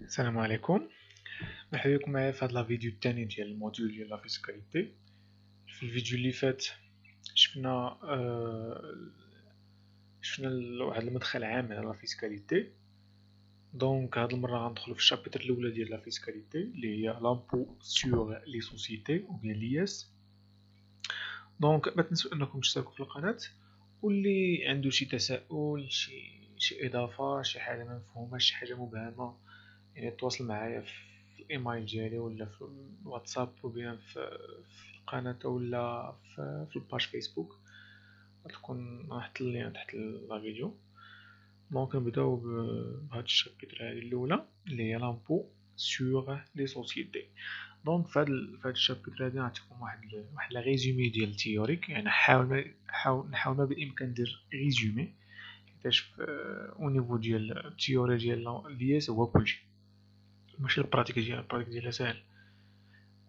السلام عليكم. مرحبا بكم معايا في هاد لا فيديو الثاني ديال الموديول ديال لا فيسكاليتي. في الفيديو اللي فات شفنا واحد المدخل عام على لا فيسكاليتي. دونك هاد المره غندخلو في الشابتر الاولى ديال لا فيسكاليتي اللي هي لامبو سور لي سوسيتي او بيان لياس. دونك ما تنسوا انكم تشتركوا في القناه، واللي عنده شي تساؤل شي اضافه شي حاجه ما مفهومه شي حاجه مبهمه يعني تواصل معايا في الايميل ديالي ولا في الواتساب وبيان في القناة ولا في الباج فيسبوك. غتكون حط اللين تحت لا فيديو. دونك نبداو بهاد الشابتر هادي الاولى اللي هي لامبو سور لي سوسيتي. دونك في هاد الشابتر هادي غتكون واحد لا ريزومي ديال التيوريك، يعني نحاول ما بالامكان ندير ريزومي حيتاش او نيفو ديال التيوري ديال لياس هو كلشي، ماشي البراتيك ديالها ساهل.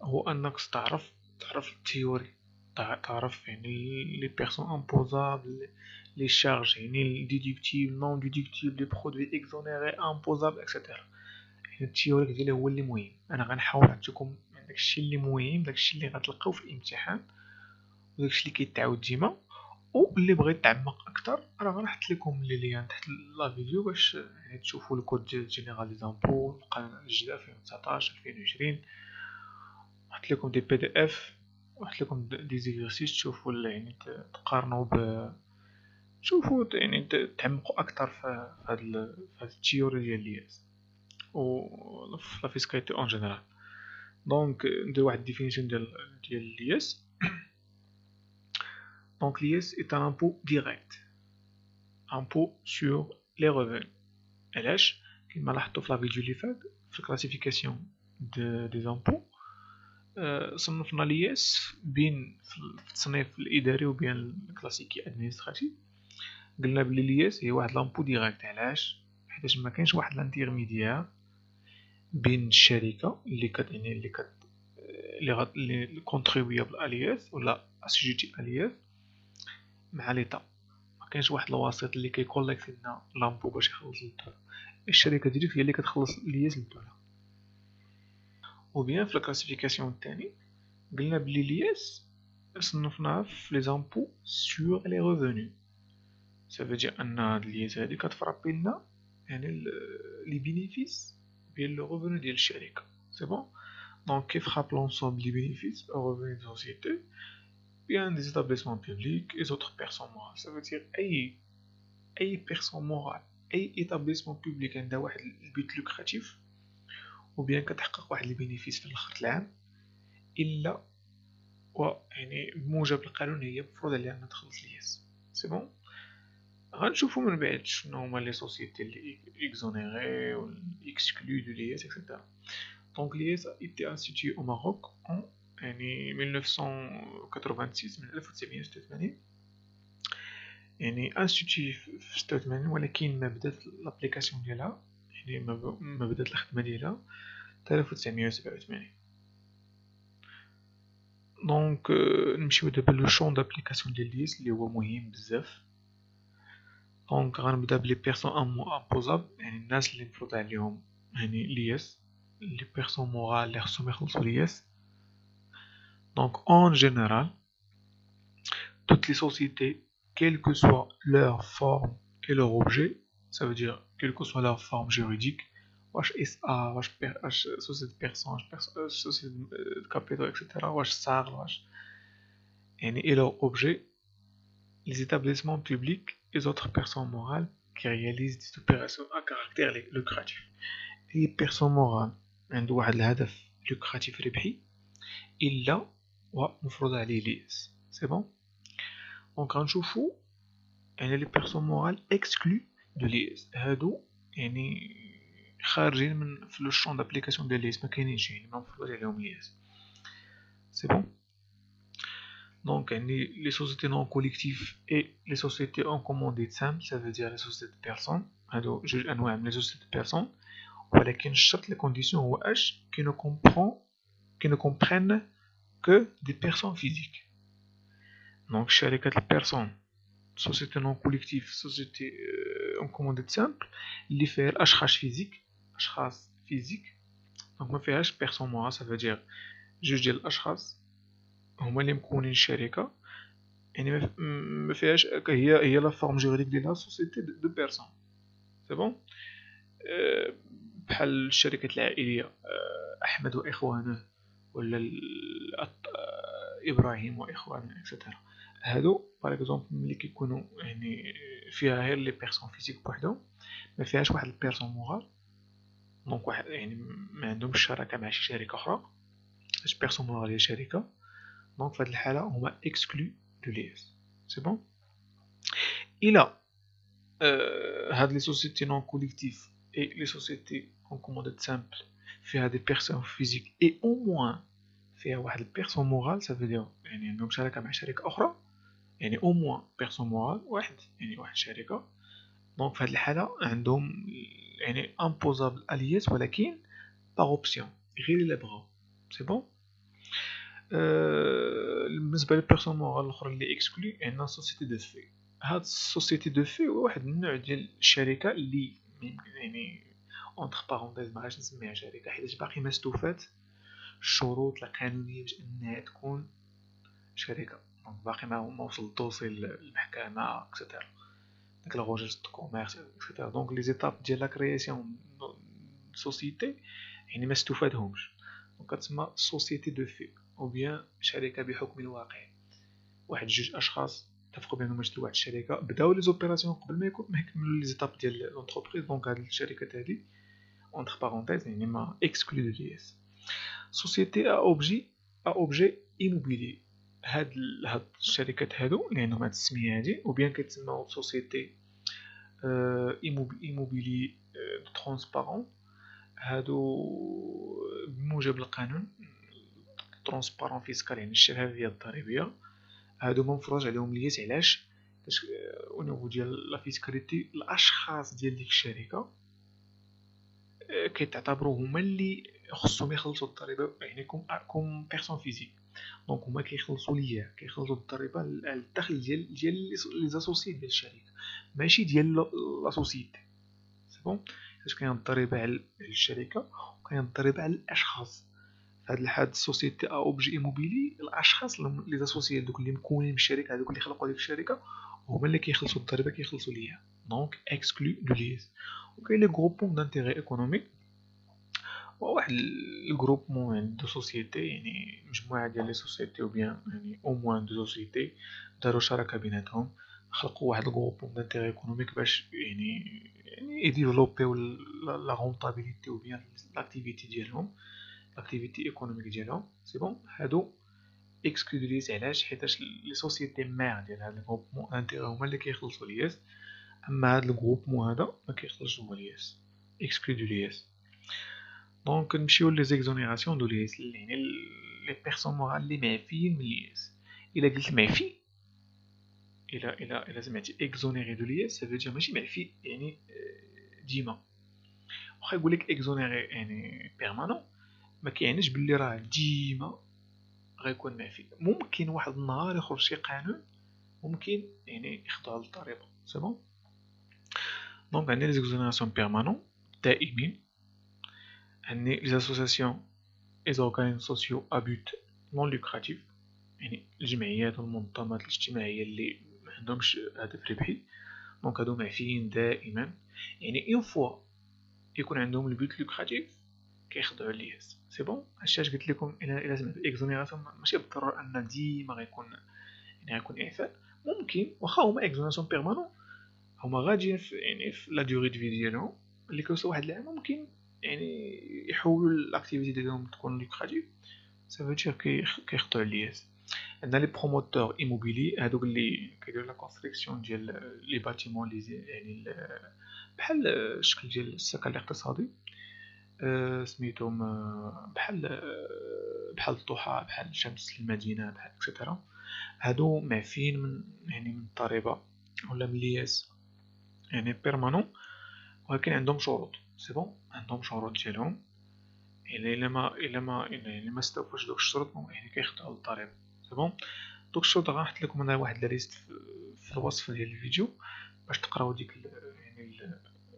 هو انك تعرف التيوري، تعرف يعني لي بيرسون امبوزابل، لي شارج يعني ديدكتيبل نون ديدكتيبل، لي برودوي اكزونيري امبوزابل اكسيتيرا. يعني التيوريك ديالها هو اللي مهم. انا غنحاول نعطيكم داكشي اللي مهم، داكشي اللي غتلقاو في الامتحان وداكشي اللي كيتعاود ديما. واللي بغى يتعمق اكثر راه غنحط لكم لي ليان تحت لا فيديو باش يعني تشوفوا الكود ديال جينيرال لي زامبو الجديد 2019 2020. نحط لكم دي بي دي اف ونحط لكم دي زيكزارسيس تشوفوا يعني تقارنوا تشوفوا يعني تعمقوا اكثر في هاد التيوري ديال لياس و في لا فيسكاليتي اون جينيرال. دونك ندير واحد ديفينيسيون ديال لياس. دونك لياس est un impôt direct, impôt sur les revenus. علاش؟ كما لاحظتوا في لا فيديو اللي فات في الكلاسيفيكاسيون دي زامبو صنفنا لياس بين في التصنيف الاداري وبين الكلاسيكي ادمينستراتيف. قلنا بلي لياس هي واحد لامبو ديريكت. علاش؟ حيتاش ما كاينش واحد لانتيرميديير بين الشركه اللي يعني اللي كونتريبيابل الياس ولا اسوجيتي الياس مع ليطا. ما كاينش واحد الوسيط اللي كيكوليكت لنا لامبو باش يخلص للدوله. الشركه ديريكت هي اللي كتخلص لياس للدوله. وبيان في الكلاسيفيكاسيون الثاني قلنا بلي لياس صنفناها في لي زامبو سور لي ريفوني. سافو دير ان هاد لياس هادي كتفرابي لنا يعني لي بينيفيس ديال لو ريفوني ديال الشركه. سي بون. دونك كيفراب لونسومبل لي بينيفيس او ريفوني دو سوسيتي بيان دي établissements publics et autres personnes morales. Ça veut dire اي بيرسون مورال اي établissement public عندها واحد البيت لوكراتيف وبيان كتحقق واحد البينيفيس في الاخر العام الا يعني بموجب القانون هي مفروض عليها انها تخلص لياس. سي بون. غنشوفو من بعد شنو هما لي سوسيتي اللي اكزونيري و اكسكلو دو لياس اكسيتيرا. دونك لياس a été institué au Maroc en يعني 1986 من 1986 يعني انستيتي في 86 ولكن ما بدات لابليكاسيون ديالها يعني ما بدات الخدمه ديالها حتى 1987. دونك نمشيو دابا لو شون دابليكاسيون ديال لياس اللي هو مهم بزاف. دونك غنبدا بلي بيرسون امبوزابل يعني الناس اللي مفروض عليهم يعني لياس، لي بيرسون مورال اللي خصهم يخلصوا لياس. دونك اون جينيرال toutes les sociétés quelle que soit leur forme et leur objet, ça veut dire quelle que soit leur forme juridique, واش SA واش société de personnes société de capitaux etc. واش SARL واش يعني et leur objet les établissements publics et autres personnes morales qui réalisent des opérations à caractère lucratif. اي بيرسون مورال عنده واحد الهدف لوكراتيف ربحي الا ومفروض عليه لياس. سي بون. دونك غنشوفو يعني لي بيرسون مورال اكسكلو دو لياس هادو يعني خارجين من في لو شون دابليكاسيون ديال لياس، ما كاينينش يعني ما مفروض عليهم لياس. سي بون. دونك يعني لي سوسيتي نون كوليكتيف اي لي سوسيتي اون كومونديت سامبل، سا فو دير لي سوسيتي دو بيرسون. هادو جوج انواع من لي سوسيتي دو بيرسون، ولكن الشرط لي كونديسيون هو اش كي نو كومبرين كو دي بيرسون فيزيك. دونك شركات البيرسون سوسيتي نون كوليكتيف سوسيتي اون كومونديت سامبل اللي فيها الاشخاص فيزيك، اشخاص فيزيك، دونك ما فيهاش بيرسون مورال. سافو دير جوج ديال الاشخاص هما اللي مكونين الشركه، يعني ما فيهاش هي لا فورم جوريديك ديالها سوسيتي دو بيرسون. سي بون. بحال الشركات العائليه، احمد واخوانه، ولا ابراهيم واخوانه اكسترا. هادو باغ اكزومبل ملي كيكونوا يعني فيها غير لي بيرسون فيزيك بوحدهم، ما فيهاش واحد البيرسون مورال، دونك واحد يعني ما عندهمش شراكه مع شي شركه اخرى، باش بيرسون مورال هي شركه. دونك في هاد الحاله هما اكسكلو دو ليس. سي بون. الى هاد لي سوسيتي نون كوليكتيف اي لي سوسيتي اون كومونديت سامبل فيها دي بيرسون فيزيك اي او موان فيها واحد البيرسون مورال، سافو دير يعني عندهم شراكه مع شركه اخرى، يعني او موان بيرسون مورال واحد، يعني واحد الشركه. دونك في هاد الحاله عندهم يعني امبوزابل اليات، ولكن باغ اوبسيون، غير الا بغاو. سي بون. بالنسبه للبيرسون مورال الاخرى اللي اكسكلي، عندنا سوسيتي دو في. هاد السوسيتي دو في هو واحد النوع ديال الشركه اللي يعني اونتر بارونتيز ما غاش نسميها شركه حيت باقي ما استوفات الشروط القانونيه باش انها تكون شركه، دونك باقي ما وصل الدوسي للمحكمه اكسترا، داك الغوجيست دو كوميرس اكسترا. دونك لي زيتاب ديال لا كرياسيون سوسيتي يعني ما استفادهمش، دونك كتسمى سوسيتي دو في، او بيان شركه بحكم الواقع. واحد جوج اشخاص اتفقوا بانهم يشريو واحد الشركه، بداو لي زوبيراسيون قبل ما يكملوا لي زيتاب ديال لونتربريز. دونك هاد الشركات هادي اونتر بارونتيز يعني ما اكسكلو دو ليس. سوسيتي ا اوبجي ايموبيلي. هاد الشركات هادو اللي عندهم هاد السميه هادي، او بيان كيتسموا سوسيتي ايموبيلي ترونسبارون. هادو بموجب القانون ترونسبارون فيسكال يعني الشفافيه الضريبيه، هادو ما مفروض عليهم ليس. علاش؟ باش او نيفو ديال لا فيسكاليتي الاشخاص ديال ديك الشركه كيتعتبروا هما اللي خصهم يخلصوا الضريبه، يعني كوم بيرسون فيزيك. دونك هما كيخلصوا ليا، كيخلصوا الضريبه على الدخل ديال لي زاسوسيي ديال الشركه، ماشي ديال لا سوسيتي. سي بون. حيت كاين الضريبه على الشركه وكاين الضريبه على الاشخاص. في هاد الحال السوسيتي ا اوبجي ايموبيلي، الاشخاص لي زاسوسيي دوك اللي مكونين من الشركه، هذوك اللي خلقوا ديك الشركه هما اللي كيخلصوا الضريبه، كيخلصوا ليها. دونك اكسكلو دو ليس. وكاين لي غروبون دانتيغي ايكونوميك، واحد الجروبمون يعني دو سوسيتي، يعني مجموعه ديال لي سوسيتي او بيان يعني او موان دو سوسيتي داروا شراكه بيناتهم، خلقوا واحد الجروبمون دانتيغي ايكونوميك باش يعني يديفلوبيو لا رونطابيليتي او بيان لاكتيفيتي ديالهم، لاكتيفيتي ايكونوميك ديالهم. سي بون. هادو اكسكلو دو ليس. علاش؟ حيتاش لي سوسيتي مير ديال هاد الجروبمون دانتيغي هما اللي كيخلصوا لياس، اما هاد الجروبمون هذا ما كيخلصش هو لياس. اكسكلو دو لياس. دونك نمشيو لي زيكزونيراسيون دو لياس، يعني لي بيرسون مورال اللي معفيين من لياس. الا قلت معفي، الا سمعتي اكزونيري دو لياس، سافو دير ماشي معفي يعني ديما. واخا يقول لك اكزونيري يعني بيرمانون، ما كيعنيش باللي راه ديما غيكون معفي. ممكن واحد النهار يخرج شي قانون ممكن يعني يخضعوا للضريبه. سي بون. دونك عندنا لي زيكزونيراسيون بيرمانون دائمين، عندنا لي اسوسياسيون اي زورغانيزم سوسيو ا بوت نون لوكراتيف، يعني الجمعيات والمنظمات الاجتماعيه اللي ما عندهمش هدف ربحي، دونك هادو معفيين دائما. يعني اون فوا يكون عندهم البوت لوكراتيف كيخضعوا للياس. سي بون. هادشي قلت لكم. الى سمعتوا اكزونيراسيون ماشي بالضروره ان ديما غيكون يعني غيكون اعفاء. ممكن واخا هما اكزونيراسيون بيرمانون، هما غاديين في يعني في لا دوري دو في ديالهم، اللي كيوصلوا واحد العام ممكن يعني يحولوا الاكتيفيتي ديالهم تكون لوكراتيف، سافو دير كيخضعوا للياس. عندنا لي بروموتور ايموبيلي، هادوك اللي كيديروا لا كونستركسيون ديال لي باتيمون لي يعني بحال الشكل ديال السكن الاقتصادي، سميتهم بحال الضحى، بحال شمس المدينه، بحال اكسيتيرا. هادو معفيين من يعني من الضريبه ولا من لياس يعني بيرمانون، ولكن عندهم شروط. سي بون. عندهم شروط ديالهم، يعني الا ما استوفوش دوك الشروط يعني كيخضعوا للضريبه. سي بون. دوك الشروط غنحط لكم انا واحد لا ليست في الوصف ديال الفيديو باش تقراو ديك يعني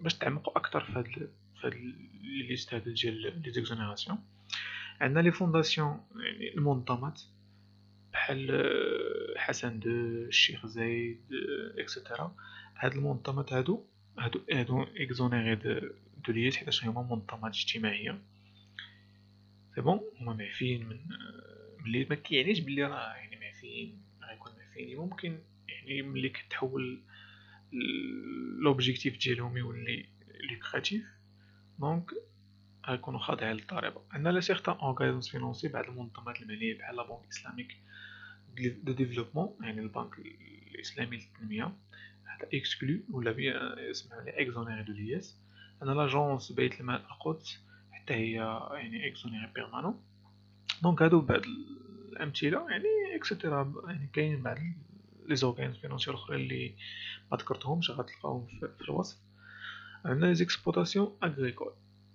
باش تعمقوا اكثر في في هاد لي ليست هادو ديال لي زيكزونيراسيون. عندنا لي فونداسيون يعني المنظمات بحال حسن دو الشيخ زايد اكسيتيرا. هاد المنظمات هادو اكزونيري دو ليس حيتاش هما منظمات اجتماعيه. سي بون هما معفيين من ملي ما كيعنيش بلي راه يعني معفيين غيكون معفيين، ممكن يعني ملي كتحول لوبجيكتيف ديالهم يولي لوكراتيف دونك غيكونوا خاضعين للضريبه. عندنا لا سيغتان اورغانيزم فينونسي، بعض المنظمات الماليه بحال لا بنك الاسلاميك دو ديفلوبمون يعني البنك الاسلامي للتنميه، هذا اكسكلو ولا بيان اسمها لي اكزونيري دو ليس. انا لاجونس بيت المال القدس حتى هي يعني اكزونيري بيرمانون. دونك هادو بعض الامثله يعني اكسيتيرا. يعني كاين بعض لي زورغانيزم فينونسيون الاخرين اللي ما ذكرتهمش غتلقاوهم في الوصف. عندنا لي زيكسبلوطاسيون اغريكول،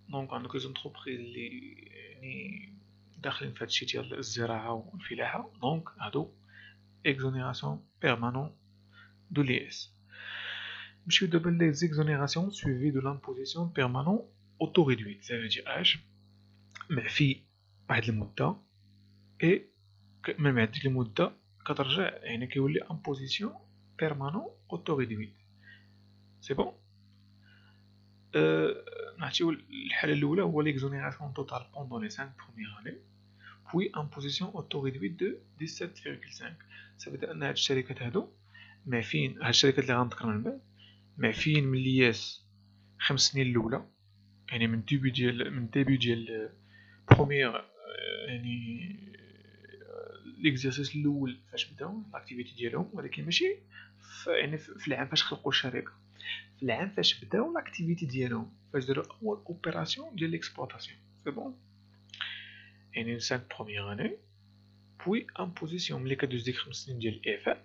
دونك عندك لي زونتربريز اللي يعني داخلين في هادشي ديال الزراعه والفلاحه، دونك هادو exonération permanente de l'IS. نمشيو دابا لي زيكزونيراسيون سويفي دو لامبوزيسيون بيرمانون اوتو ريدويت، ça veut dire اش معفي واحد المده اي من بعد ديك المده كترجع يعني كيولي امبوزيسيون بيرمانون اوتو ريدويت. سي بون. نعطيو الحاله الاولى هو ليكزونيراسيون توتال بوندون لي 5 بروميير اني puis imposition auto-réduite de 17,5. ça veut dire ان هاد الشركات هادو معفيين، هاد الشركات اللي غنذكر من بعد معفيين من الياس 5 سنين الاولى، يعني من ديبي ديال بروميير يعني ليكزارسيس الاول فاش بداو لاكتيفيتي ديالهم، ولكن ماشي يعني في العام فاش خلقوا الشركه، في العام فاش بداو لاكتيفيتي ديالهم، فاش داروا اول اوبيراسيون ديال ليكسبلوطاسيون. سي بون يعني 5 بروميير اني بوي امبوزيسيون ملي كدوز ديك 5 سنين ديال الاعفاء،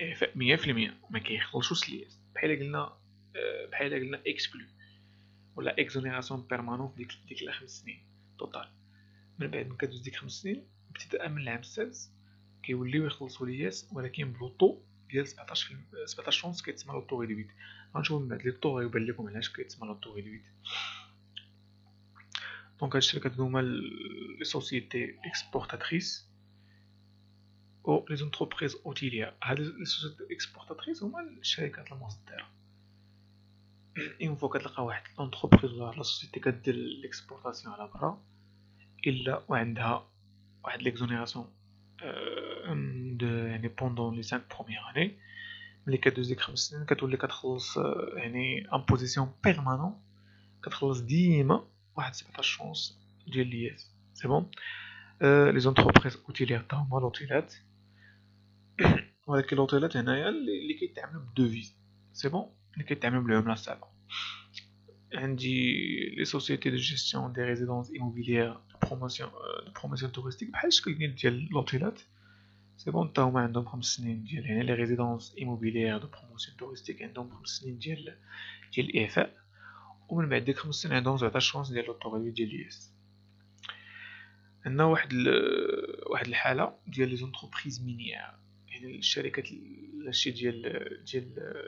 اعفاء 100% ما كيخلصوش لياس، بحال قلنا اكسكلو ولا اكزونيراسيون بيرمانون في ديك 5 سنين توتال. من بعد ما كدوز ديك 5 سنين ابتداء من العام السادس كيوليو يخلصوا لياس، ولكن بلوطو ديال 17 شونس كيتسمى لوطو ريدويت. غنشوفو من بعد لي طو غيبان لكم علاش كيتسمى لوطو ريدويت. دونك هاد الشركات هما لي سوسيتي اكسبورتاتريس او لي زونتربريز اوتيليير. هاد لي سوسيتي اكسبورتاتريس هما الشركات المصدره. اون فوا كتلقى واحد لونتربريز ولا لا سوسيتي كدير ليكسبورطاسيون على برا الا وعندها واحد ليكزونيراسيون يعني بوندون لي 5 بروميير اني، ملي كدوز ديك 5 سنين كتولي كتخلص يعني امبوزيسيون بيرمانون، كتخلص ديما واحد 17 شونس ديال لياس. سي بون. لي زونتربريز اوتيليير تا هما لوطيلات، ولكن لوطيلات هنايا اللي كيتعاملوا بالدوفيز. سي بون، اللي كيتعاملوا بالعمله الصعبه. عندي لي سوسيتي دو جيستيون دي ريزيدونس ايموبيليير دو بروموسيون توريستيك بحال الشكل ديال لوطيلات. سي بون، تا هما عندهم 5 سنين ديال يعني لي ريزيدونس ايموبيليير دو بروموسيون توريستيك عندهم 5 سنين ديال الاعفاء، ومن بعد ديك 5 سنين عندهم 17 شونس ديال لوطوريدي ديال لياس. عندنا واحد الحاله ديال لي زونتربريز مينيير، يعني الشركات الشي ديال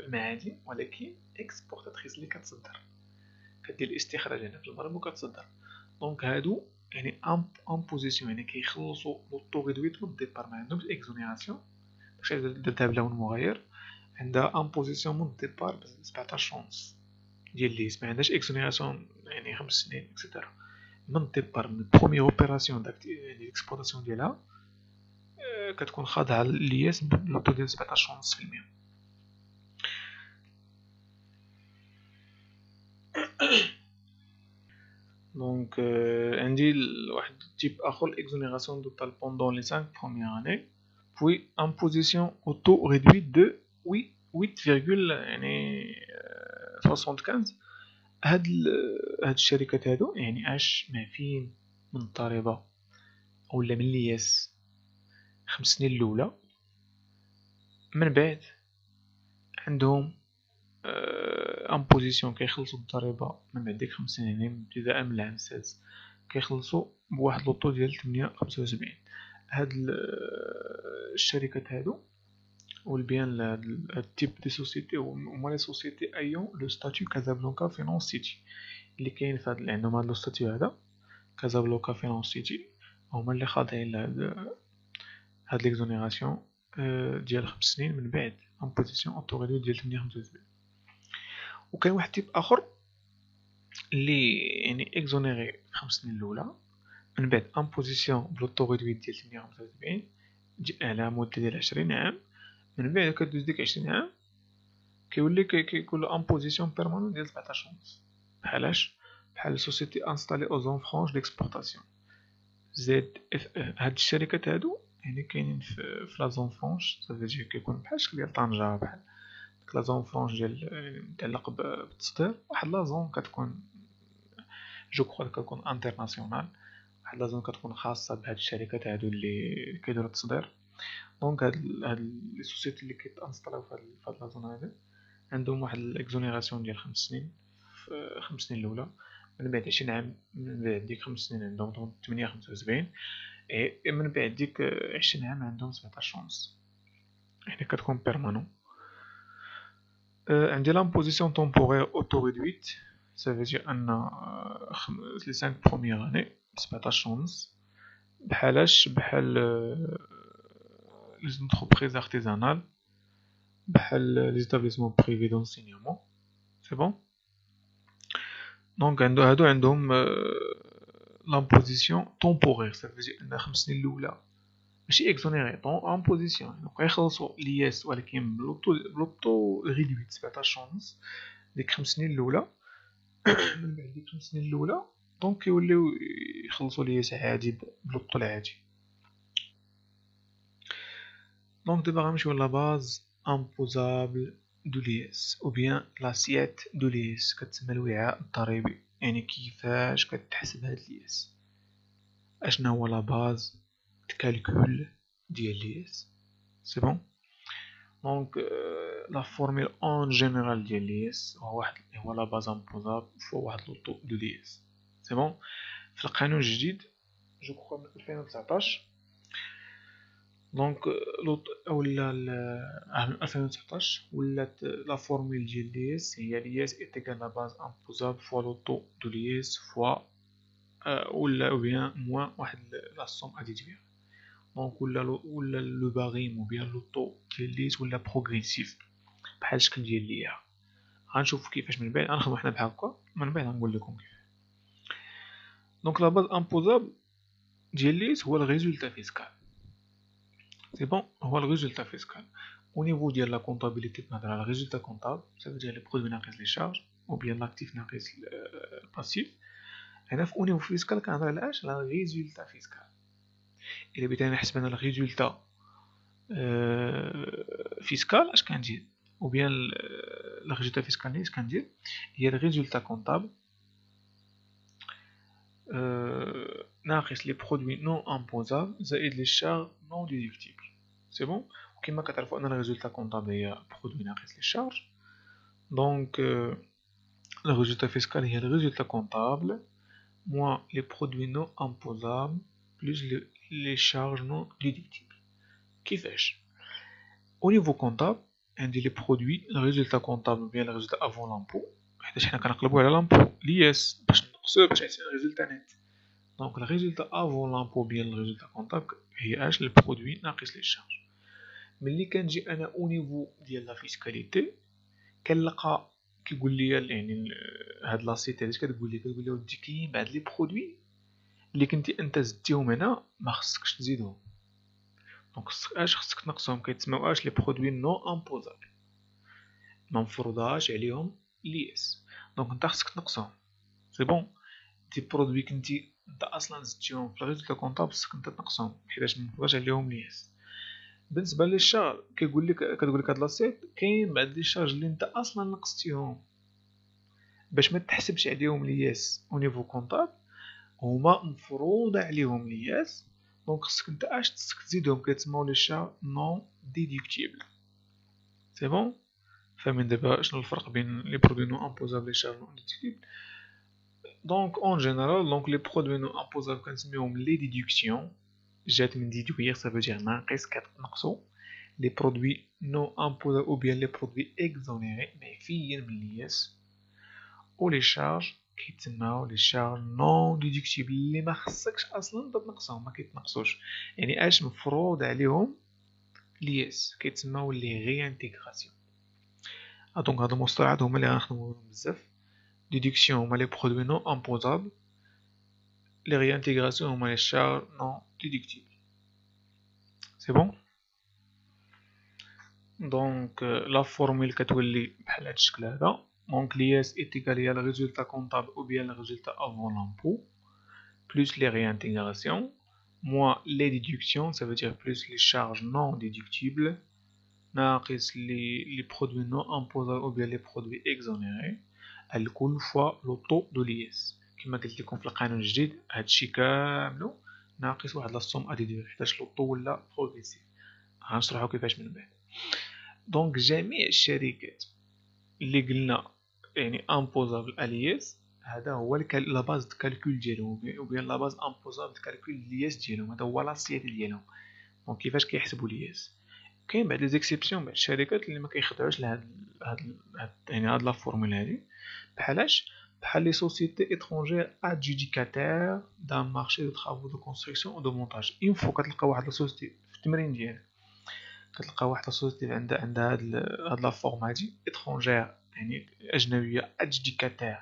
المعادن ولكن اكسبورتاتريس اللي كتصدر، كدير الاستخراج هنا في المغرب وكتصدر. دونك هادو يعني امبوزيسيون يعني كيخلصوا لوطو ريدويت من الديبار، ما عندهمش اكزونيراسيون داكشي درتها بلون مغاير. عندها امبوزيسيون من الديبار ب 17 شونس ديال ليس، ما عندهاش اكزونيراسيون يعني 5 سنين اكسيتيرا. من الديبار من بروميير اوبيراسيون يعني الاكسبلوطاسيون ديالها كتكون خاضعه للياس بلوطو ديال 17 شونس في المية. دونك عندي واحد تيب اخر الاكزونيراسيون توتال بوندون لي 5 بروميير اني بوي امبوزيسيون اوتو ريدويت دو 8 يعني 75. هاد الشركات هادو يعني اش معفيين من الضريبه ولا من الياس 5 سنين الاولى، من بعد عندهم امبوزيسيون كيخلصوا الضريبه من بعد ديك 5 سنين يعني ابتداء من العام السادس كيخلصوا بواحد لوطو ديال 875. هاد الشركات هادو والبيان هاد التيب دي سوسيتي هما لي سوسيتي ايون لو ستاتيو كازابلانكا فينانس سيتي، اللي كاين في اللي عندهم هاد لو ستاتيو هذا كازابلوكا فينانسيتي هما اللي خاضعين لهاد ليكزونيراسيون ديال 5 سنين من بعد امبوزيسيون اوتو ريدو ديال 875. وكاين واحد تيب اخر اللي يعني اكزونيري 5 سنين الاولى من بعد امبوزيسيون بلوتو ريدويت ديال 875 على مده ديال 20 عام. من بعد كدوز ديك 20 عام كيولي كيكون له امبوزيسيون بيرمانون ديال 17 ونص. بحالاش؟ بحال سوسيتي انستالي او زون فرانش ديكسبورطاسيون زد اف ا. هاد الشركات هادو يعني كاينين في لا زون فرانش، صافي كيكون بحال الشكل ديال طنجة، بحال ديك لا زون فرانش ديال متعلق بالتصدير. واحد لا زون كتكون جو كخوا كتكون انترناسيونال، واحد لا زون كتكون خاصة بهاد الشركات هادو اللي كيديرو التصدير. دونك هاد لي سوسيتي اللي كيتانستالاو في هاد لا زون هادي عندهم واحد الاكزونيراسيون ديال 5 سنين في 5 سنين الاولى. من بعد 20 عام من بعد ديك 5 سنين عندهم 875. من بعد ديك 20 عام عندهم 17 ونص، يعني كتكون بيرمانون. عندي لامبوزيسيون طومبورير اوتو ريدويت، صافي دير ان لي 5 بروميير اني 17 ونص. بحالاش؟ بحال لي زونتربريز ارتيزانال، بحال لي زيتابليسمون بريفي دونسينيومون. سي بون. دونك هادو عندهم لامبوزيسيون طومبورير، صافي دير ان 5 سنين الاولى ماشي اكزونيري طون امبوزيسيون، يبقى يخلصوا لياس ولكن بلوطو ريدويت 17 ونص ديك 5 سنين الاولى. من بعد ديك 5 سنين الاولى دونك كيوليو يخلصوا لياس عادي بلوطو العادي. دونك دابا غنمشيو لا باز امبوزابل دو لياس او بيان لاسيات دو لياس، كتسمى الوعاء الضريبي. يعني كيفاش كتحسب هاد لياس، اشنا هو لا باز كالكول ديال لياس. سي بون. دونك لا فورميل اون جينيرال ديال لياس هو لا باز امبوزابل فوق واحد لوطو دو لياس. سي بون. في القانون الجديد جو كخوا من 2019 دونك ولا عام 2019 ولات لا فورميل ديال لياس هي لياس ايتيكال لا باز امبوزابل فوا لوطو دو لياس فوا ولا او بيان موان واحد لا سوم اديتيف. دونك ولا لو باغيم او بيان لوطو ديال لياس ولا بروغريسيف بحال الشكل ديال ليا. غنشوف كيفاش من بعد غنخدمو حنا بحال هكا، من بعد غنقول لكم كيف. دونك لا باز امبوزابل ديال لياس هو الريزولتا فيسكال. سي بون. هو الريزولتا فيسكال au niveau ديال لا كونطابيليتي كنهضر على ريزولتا كونطابل، صافي ديال لي برودوي ناقص لي شارج او بيان لاكتيف ناقص الباسيف. هنا في اونيفو فيسكال كنهضر على اش؟ على ريزولتا فيسكال. الا بغيت انا نحسب انا الريزولتا فيسكال اش كندير، او بيان لا ريزولتا فيسكال اش كندير هي الريزولتا كونطابل ناقص لي برودوي نون امبوزابل زائد لي شارج نون ديدكتيبل. سي بون. وكما كتعرفوا ان الريزولتا كونطابل هي برودوي ناقص لي شارج، دونك le résultat fiscal هي le résultat comptable moins les produits non imposables plus les charges non déductibles. كيفاش؟ au niveau comptable عندي les produits le résultat comptable bien le résultat avant l'impôt، حيت حنا كنقلبوا على l'impôt l'IS باش نقصوه باش يعطينا résultat net. donc le résultat avant l'impôt bien le résultat comptable هي اش؟ le produit ناقص les charges. ملي كنجي انا au niveau ديال la fiscalité كنلقى كيقول لي يعني هاد لاسيت علاش كتقول لي ودي كاين بعض لي برودوي اللي كنتي انت زدتيهم هنا ما خصكش تزيدهم. دونك اش خصك تنقصهم؟ كيتسموا اش؟ لي برودوي نو امبوزابل، ما مفروضاش عليهم ليس. دونك انت خصك تنقصهم. سي بون. دي برودوي كنتي انت اصلا زدتيهم في الريزولتا كونطابل خصك انت تنقصهم حيت ما مفروضاش عليهم ليس. بالنسبه لي الشارج كتقول لك هاد لاسيت كاين بعض لي شارج اللي انت اصلا نقصتيهم باش ما تحسبش عليهم لياس او نيفو كونطابل، هما مفروض عليهم لياس. دونك خصك انت اش تزيدهم، كيتسموا لي شارج نون ديدكتيبل. سي بون. فاهمين دابا شنو الفرق بين لي برودوي نون امبوزابل لي شارج نون ديدكتيبل؟ دونك اون جينيرال دونك لي برودوي نون امبوزابل كنسميوهم لي ديدكسيون، جات من ديدوير صافي دير ناقص كتنقصو. لي برودوي نون امبوزابل او بيان لي برودوي اكزونيري معفيين من لياس، و لي شارج كيتسماو لي شارج نون ديدكتيبل اللي ما خصكش اصلا تنقصهم، ما كيتنقصوش. يعني اش مفروض عليهم لياس كيتسماو لي غي انتيغراسيون. دونك هاد المصطلحات هما اللي غنخدمو بهم بزاف. ديدكسيون هما لي برودوي نون امبوزابل، لي غي انتيغراسيون هما لي شارج نون ديدكتيبل. سي بون. دونك لا فورمول كتولي بحال هاد الشكل هذا. دونك لياس est égal à le résultat comptable ou bien le résultat avant l'impôt plus les réintégrations moins les déductions, ça veut dire plus les charges non déductibles ناقص les produits non imposables ou bien les produits exonérés الكل fois le taux de l'IS. كما قلت لكم في القانون الجديد هادشي كاملو ناقص واحد لا سوم ا ديدوير حيتاش لو طو ولا بروغريسيف. غنشرحو كيفاش من بعد. دونك جميع الشركات اللي قلنا يعني امبوزابل الياس هذا هو لا باز دو كالكول ديالهم او بيان لا باز امبوزابل دو كالكول الياس ديالهم، هذا هو لاسيت ديالهم. دونك كيفاش كيحسبوا الياس. كاين بعد لي زيكسيبسيون، بعد الشركات اللي ما كيخضعوش لهاد يعني هاد لا فورمول هادي. بحالاش؟ بحال لي سوسيتي اترونجير ادجوديكاتير دان مارشي دو طرافو دو كونستركسيون او دو مونتاج. اون فوا كتلقى واحد لا سوسيتي في التمرين ديالها، كتلقى واحد لا سوسيتي عندها هاد لا فورم هادي اترونجير يعني اجنبيه ادجوديكاتير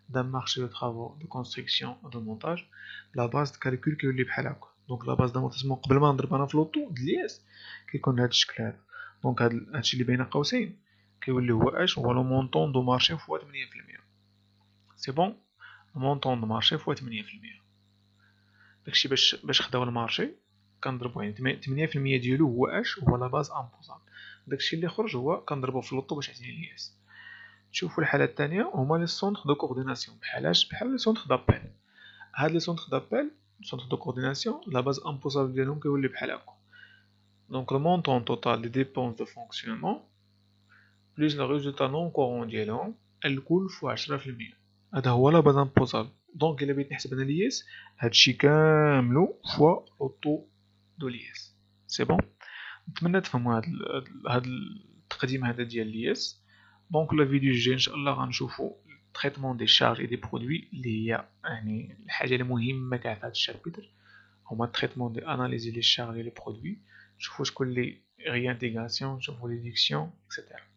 دان مارشي دو طرافو دو كونستركسيون او دو مونتاج، لا باز دو كالكول كيولي بحال هكا. دونك لا باز دامورتيسمون قبل ما نضرب انا في لوطو د الياس كيكون بهذا الشكل هذا. دونك هادشي اللي بين قوسين كيولي هو اش هو لو مونطون دو مارشي فوا 8%. سي بون. مونطون دو مارشي فوا 8%. داكشي باش خداو المارشي كنضربو يعني 8% ديالو هو اش هو لا باز امبوزابل. داكشي اللي خرج هو كنضربو في لوطو باش يعطيني الياس. تشوفوا الحاله الثانيه هما لي سونتر دو كورديناسيون. بحال لي سونتر دابيل. هاد لي سونتر دابيل سونتر دو كورديناسيون لا باز امبوزابل ديالهم كيولي بحال هكا. دونك لو مونطون توتال دي ديبونس دو فونكسيونمون بلوس لو ريزولتا نون كورون ديالهم الكل فوا 10%. هذا هو لا باز امبوزابل. دونك الا بغيت نحسب انا الياس هادشي كاملو فوا لو طو دو الياس. سي بون. نتمنى تفهموا هاد التقديم هذا ديال الياس. دونك لا فيديو الجاي ان شاء الله غنشوفوا تريتمون دي شارج اي دي برودوي اللي هي يعني الحاجه المهمه كاع في هذا الشابتر هما تريتمون دي اناليزي لي شارج اي لي برودوي، نشوفوا شكون لي ريانتيغراسيون، نشوفوا لي ديكسيون اكسيتيرا.